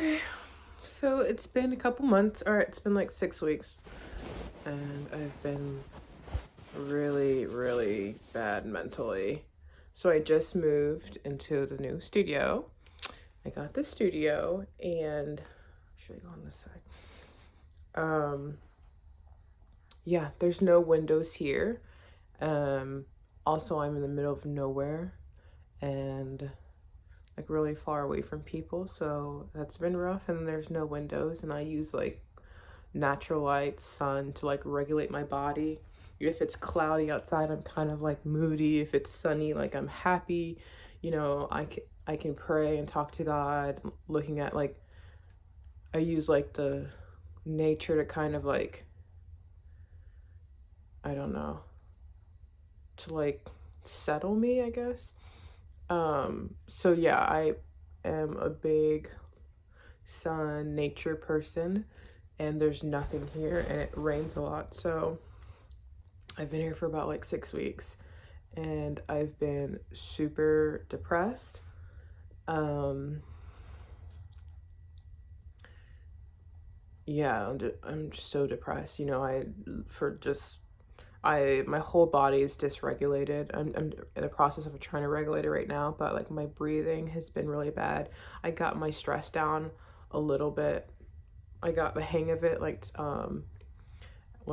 Okay, so it's been a couple months, or it's been like 6 weeks, and I've been really, really bad mentally. So I just moved into the new studio. I got the studio, and should I go on this side? Um, yeah, there's no windows here. Um, Also, I'm in the middle of nowhere, and like really far away from people, so that's been rough. And there's no windows, and I use like natural light, sun to like regulate my body. If it's cloudy outside, I'm kind of like moody. If it's sunny, like I'm happy. I can pray and talk to God, looking at like I use like the nature to kind of like, I don't know, to like settle me, I guess. So yeah, I am a big sun nature person, and there's nothing here, and it rains a lot. So I've been here for about like 6 weeks, and I've been super depressed. Um, yeah, I'm just so depressed. My whole body is dysregulated. I'm in the process of trying to regulate it right now, but like my breathing has been really bad. I got my stress down a little bit. I got the hang of it when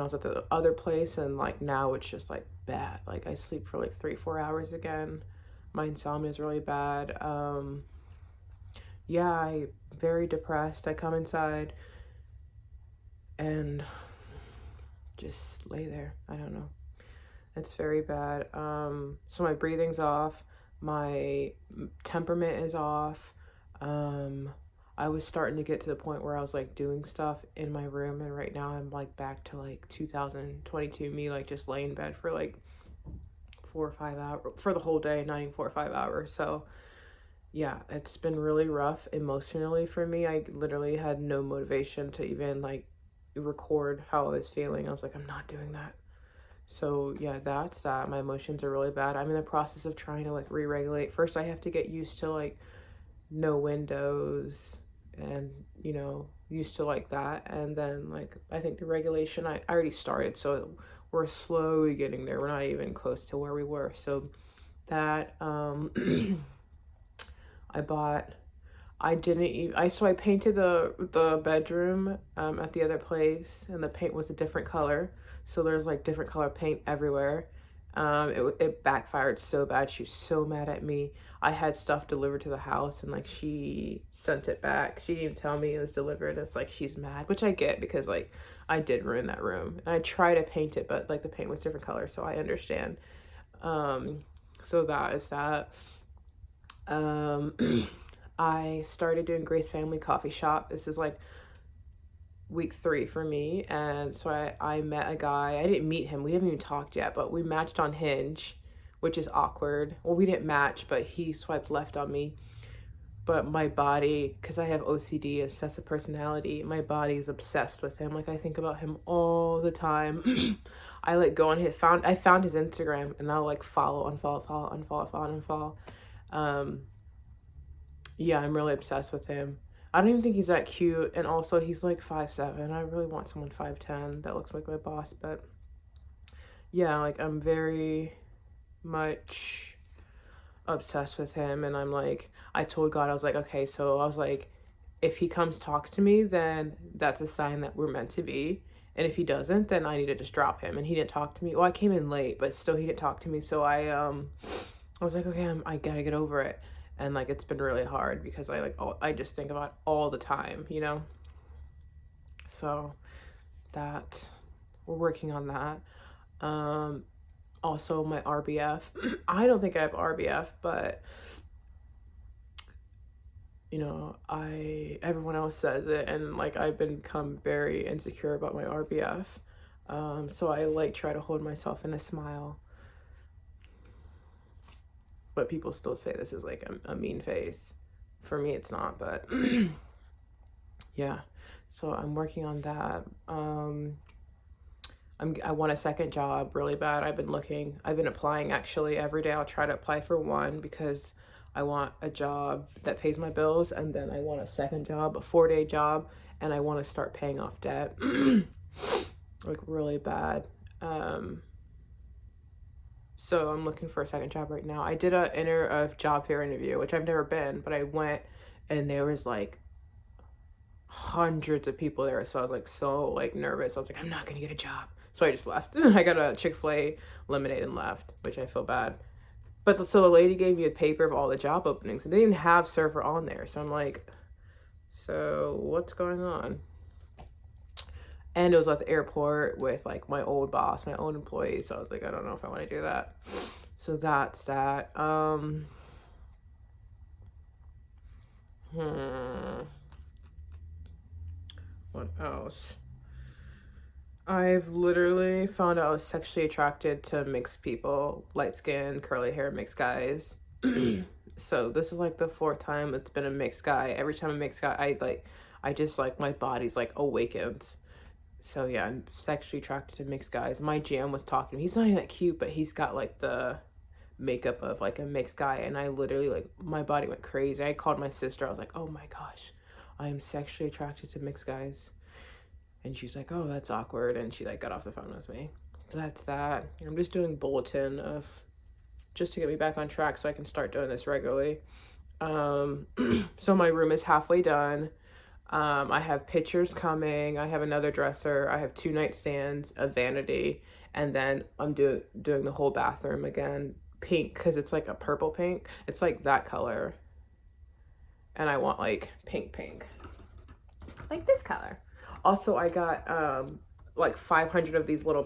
I was at the other place, and like now it's just like bad. Like I sleep for like 3 4 hours again. My insomnia is really bad. Yeah, I very depressed. I come inside and just lay there. I don't know. It's very bad. So my breathing's off. My temperament is off. Um, I was starting to get to the point where I was like doing stuff in my room, and right now I'm like back to like 2022 me, like just lay in bed for like 4 or 5 hours for the whole day, not even 4 or 5 hours. So yeah, it's been really rough emotionally for me. I literally had no motivation to even like record how I was feeling. I was like, I'm not doing that. So yeah, that's that. My emotions are really bad. I'm in the process of trying to like re-regulate. First, I have to get used to like no windows, and used to like that. And then like I think the regulation I already started, so we're slowly getting there. We're not even close to where we were. So that I bought I didn't even I painted the bedroom at the other place, and the paint was a different color. So there's like different color paint everywhere. It backfired so bad. She was so mad at me. I had stuff delivered to the house, and like she sent it back. She didn't even tell me it was delivered. It's like she's mad, which I get because like I did ruin that room. And I tried to paint it, but like the paint was different color, so I understand. Um, so that is that. Um, I started doing Grace Family Coffee Shop. This is like week 3 for me. And so I met a guy. I didn't meet him. We haven't even talked yet, but we matched on Hinge, which is awkward. Well, we didn't match, but he swiped left on me. But my body, because I have OCD, obsessive personality, my body is obsessed with him. Like I think about him all the time. I like go on I found his Instagram, and I'll like follow, unfollow, follow, unfollow, follow, unfollow. Yeah, I'm really obsessed with him. I don't even think he's that cute, and also he's like 5'7". I really want someone 5'10" that looks like my boss, but yeah, like I'm very much obsessed with him, and I'm like, I told God, I was like, okay, so I was like, if he comes talks to me, then that's a sign that we're meant to be. And if he doesn't, then I need to just drop him. And he didn't talk to me. Well, I came in late, but still he didn't talk to me. So I was like, okay, I gotta get over it. And like it's been really hard because I just think about it all the time. So that we're working on that. Also my RBF. I don't think I have RBF, but everyone else says it, and like I've become very insecure about my RBF. So I like try to hold myself in a smile, but people still say this is like a mean face. For me, it's not, but yeah. So I'm working on that. I want a second job really bad. I've been applying actually every day. I'll try to apply for one because I want a job that pays my bills, and then I want a second job, a 4-day job, and I want to start paying off debt. Like really bad. So I'm looking for a second job right now. I did a job fair interview, which I've never been, but I went and there was like hundreds of people there. So I was like so like nervous. I was like, I'm not gonna get a job. So I just left. I got a Chick-fil-A lemonade and left, which I feel bad. But so the lady gave me a paper of all the job openings. And they didn't even have server on there. So I'm like, so what's going on? And it was at the airport with like my old boss, my own employees. So I was like, I don't know if I want to do that. So that's that. What else? I've literally found out I was sexually attracted to mixed people, light skin, curly hair, mixed guys. So this is like the 4th time it's been a mixed guy. Every time a mixed guy, I just like, my body's like awakened. So yeah, I'm sexually attracted to mixed guys. My GM was talking to me. He's not even that cute, but he's got like the makeup of like a mixed guy. And I literally like, my body went crazy. I called my sister. I was like, oh my gosh, I am sexually attracted to mixed guys. And she's like, oh, that's awkward. And she like got off the phone with me. So that's that. I'm just doing bulletin of just to get me back on track so I can start doing this regularly. So my room is halfway done. I have pictures coming. I have another dresser. I have 2 nightstands, a vanity, and then I'm doing the whole bathroom again, pink, because it's like a purple pink. It's like that color. And I want like pink, like this color. Also, I got like 500 of these little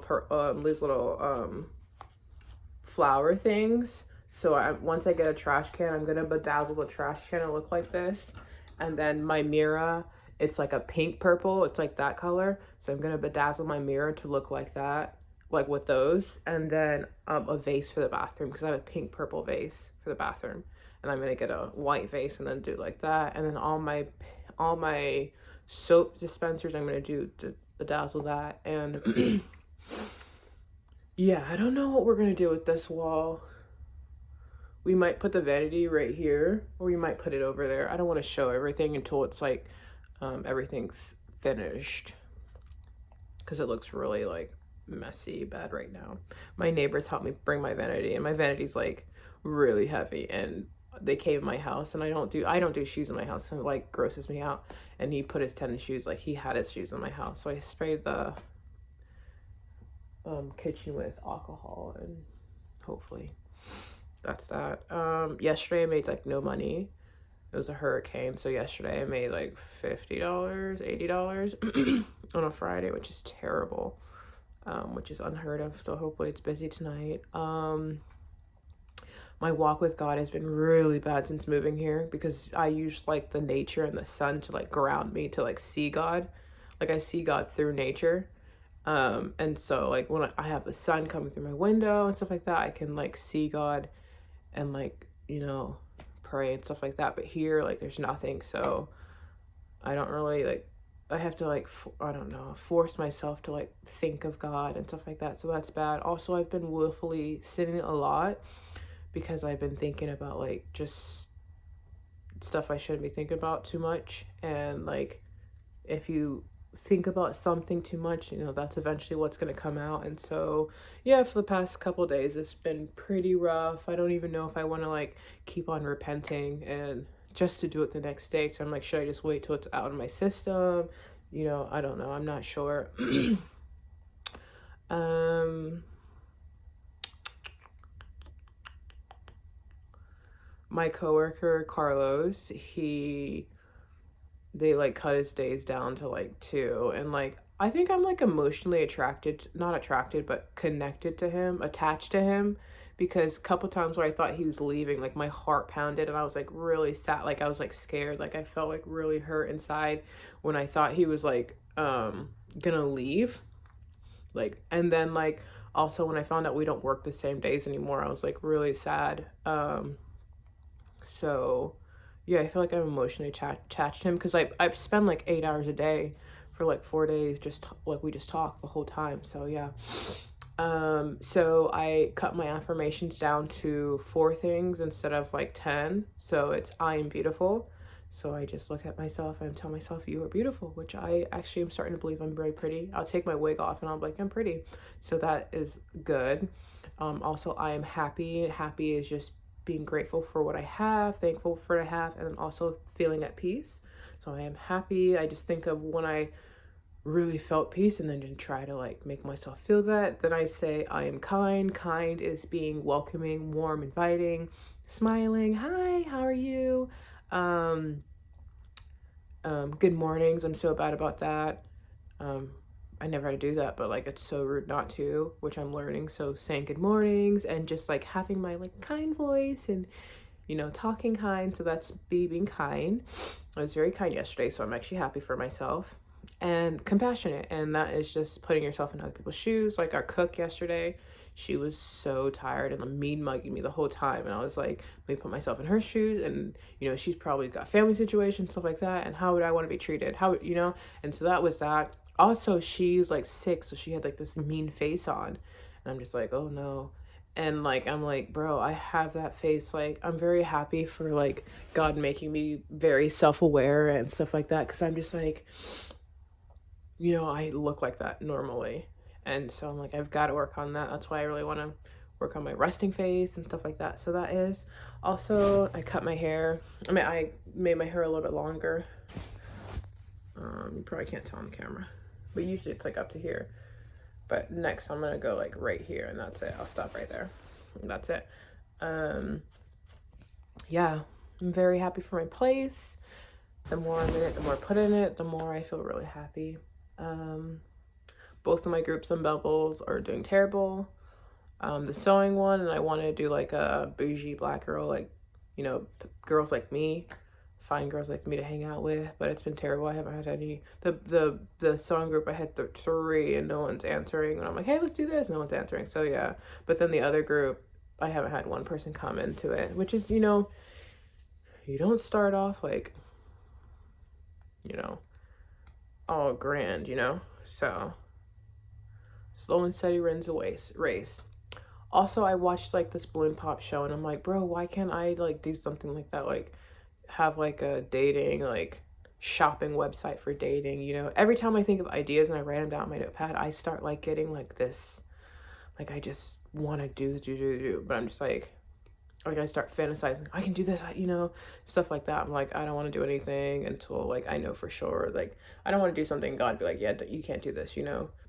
flower things. So once I get a trash can, I'm gonna bedazzle the trash can to look like this. And then my mirror, it's like a pink purple. It's like that color. So I'm gonna bedazzle my mirror to look like that, like with those. And then a vase for the bathroom, because I have a pink purple vase for the bathroom. And I'm gonna get a white vase and then do like that. And then all my soap dispensers, I'm gonna do to bedazzle that. And yeah, I don't know what we're gonna do with this wall. We might put the vanity right here, or we might put it over there. I don't want to show everything until it's like everything's finished, because it looks really like messy bad right now. My neighbors helped me bring my vanity, and my vanity's like really heavy, and they came in my house, and I don't do shoes in my house, so it like grosses me out. And he put his tennis shoes, like he had his shoes in my house, so I sprayed the kitchen with alcohol, and hopefully that's that. Yesterday I made like no money. It was a hurricane, so yesterday I made like $50, $80 on a Friday, which is terrible, which is unheard of. So hopefully it's busy tonight. My walk with God has been really bad since moving here, because I use like the nature and the sun to like ground me, to like see God. Like I see God through nature. And so like when I have the sun coming through my window and stuff like that, I can like see God and like, you know, pray and stuff like that. But here, like there's nothing, so I don't really like, I have to like, I don't know, force myself to like think of God and stuff like that. So that's bad. Also, I've been willfully sinning a lot, because I've been thinking about like just stuff I shouldn't be thinking about too much. And like, if you think about something too much, you know, that's eventually what's going to come out. And so yeah, for the past couple days it's been pretty rough. I don't even know if I want to like keep on repenting and just to do it the next day. So I'm like, should I just wait till it's out of my system? You know, I don't know, I'm not sure. My coworker Carlos, they like cut his days down to like 2, and like I think I'm like emotionally not attracted, but connected to him, attached to him, because a couple times where I thought he was leaving, like my heart pounded and I was like really sad, like I was like scared, like I felt like really hurt inside when I thought he was like gonna leave. Like, and then like also when I found out we don't work the same days anymore, I was like really sad. So yeah, I feel like I'm emotionally attached to him, because I've spent like 8 hours a day for like 4 days, just like we just talk the whole time. So yeah, So I cut my affirmations down to 4 things instead of like 10. So it's I am beautiful. So I just look at myself and tell myself you are beautiful, which I actually am starting to believe I'm very pretty. I'll take my wig off and I'll be like, I'm pretty. So that is good. Also, I am happy. Happy is just being grateful for what I have, thankful for what I have, and also feeling at peace. So I am happy. I just think of when I really felt peace and then didn't try to like make myself feel that. Then I say I am kind. Kind is being welcoming, warm, inviting, smiling. Hi, how are you? Good mornings. I'm so bad about that. I never had to do that, but like it's so rude not to, which I'm learning. So saying good mornings and just like having my like kind voice and talking kind. So that's being kind. I was very kind yesterday, so I'm actually happy for myself. And compassionate, and that is just putting yourself in other people's shoes. Like our cook yesterday, she was so tired and mean mugging me the whole time, and I was like, let me put myself in her shoes, and she's probably got family situations, stuff like that, and how would I want to be treated, and so that was that. Also, she's like sick, so she had like this mean face on, and I'm just like, oh no. And like I'm like, bro, I have that face. Like I'm very happy for like God making me very self-aware and stuff like that, because I'm just like, I look like that normally. And so I'm like, I've got to work on that. That's why I really want to work on my resting face and stuff like that. So that is. Also, I cut my hair. I made my hair a little bit longer. You probably can't tell on the camera, but usually it's like up to here. But next I'm going to go like right here, and that's it. I'll stop right there. And that's it. Yeah, I'm very happy for my place. The more I'm in it, the more I put in it, the more I feel really happy. Both of my groups on Bubbles are doing terrible. The sewing one, and I want to do like a bougie black girl, like, girls like me, find girls like me to hang out with, but it's been terrible. I haven't had any. The sewing group, I had 3 and no one's answering, and I'm like, hey, let's do this. No one's answering. So yeah, but then the other group, I haven't had one person come into it, which is, you don't start off like, all grand, so slow and steady wins the race. Also, I watched like this balloon pop show, and I'm like, bro, why can't I like do something like that? Like have like a dating, like shopping website for dating, Every time I think of ideas and I write them down on my notepad, I start like getting like this, like I just want to do, but I'm just like I start fantasizing, I can do this, stuff like that. I'm like, I don't want to do anything until like I know for sure. Like I don't want to do something God be like, yeah, you can't do this,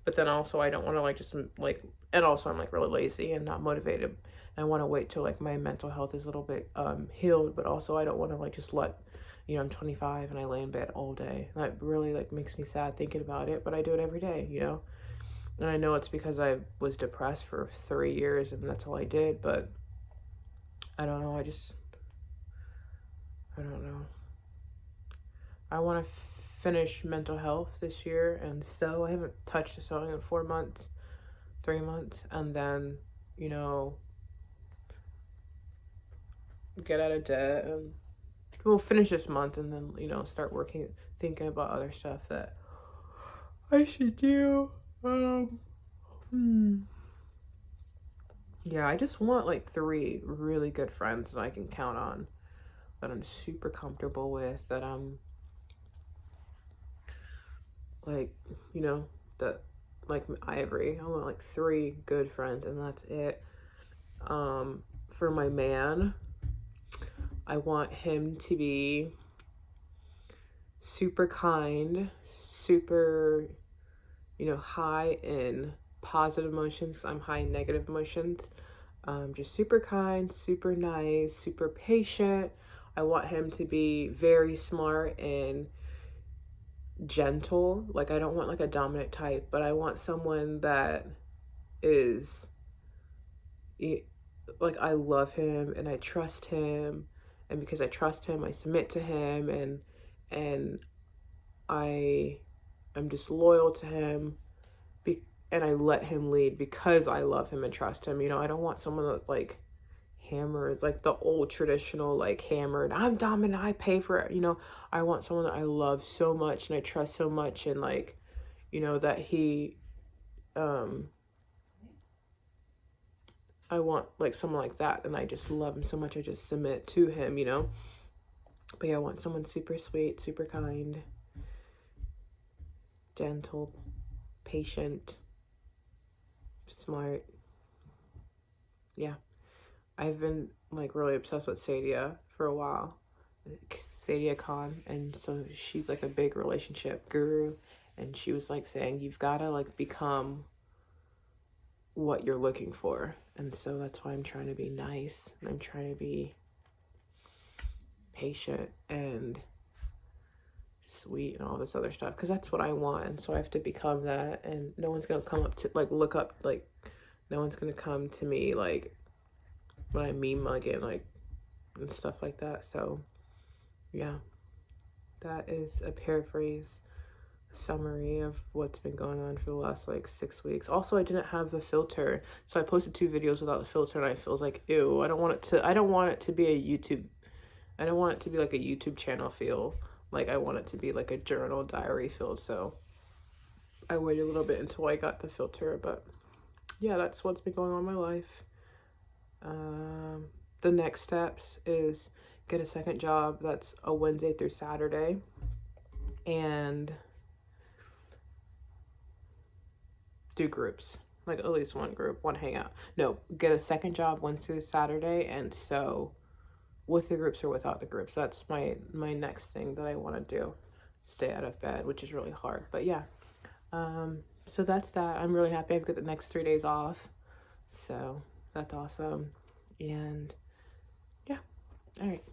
but then also I don't want to like just like, and also I'm like really lazy and not motivated. I want to wait till like my mental health is a little bit healed, but also I don't want to like just let, I'm 25 and I lay in bed all day. That really like makes me sad thinking about it, but I do it every day, and I know it's because I was depressed for 3 years and that's all I did, but I don't know. I don't know. I want to finish mental health this year, and so I haven't touched the sewing in 4 months, 3 months, and then, get out of debt, and we'll finish this month, and then, start thinking about other stuff that I should do. Yeah, I just want like 3 really good friends that I can count on, that I'm super comfortable with, that I'm like, that like Ivory. I want like 3 good friends, and that's it. For my man, I want him to be super kind, super, high in positive emotions. I'm high in negative emotions. Just super kind, super nice, super patient. I want him to be very smart and gentle. Like I don't want like a dominant type, but I want someone that is like, I love him and I trust him, and because I trust him, I submit to him, and I'm just loyal to him, and I let him lead because I love him and trust him. I don't want someone that like hammers, like the old traditional like hammered, I'm dominant, I pay for it. I want someone that I love so much and I trust so much, and like, that he I want like someone like that, and I just love him so much I just submit to him, you know. But yeah, I want someone super sweet, super kind, gentle, patient, smart. Yeah, I've been like really obsessed with Sadia for a while, Sadia Khan, and so she's like a big relationship guru, and she was like saying you've got to like become what you're looking for, and so that's why I'm trying to be nice, and I'm trying to be patient and sweet and all this other stuff, because that's what I want, and so I have to become that, and no one's gonna come up to like look up, like no one's gonna come to me like when I mean mugging like and stuff like that. So yeah, that is a paraphrase, a summary of what's been going on for the last like 6 weeks. Also, I didn't have the filter, so I posted 2 videos without the filter, and I feel like, ew, I don't want it to be a YouTube, I don't want it to be like a YouTube channel feel. Like, I want it to be like a journal diary filled. So I waited a little bit until I got the filter, but yeah, that's what's been going on in my life. The next steps is get a second job that's a Wednesday through Saturday, and do groups, like at least one group, one hangout. No, get a second job Wednesday through Saturday, and so with the groups or without the groups. That's my next thing that I want to do. Stay out of bed, which is really hard, but yeah. So that's that. I'm really happy I've got the next 3 days off, so that's awesome. And yeah, all right.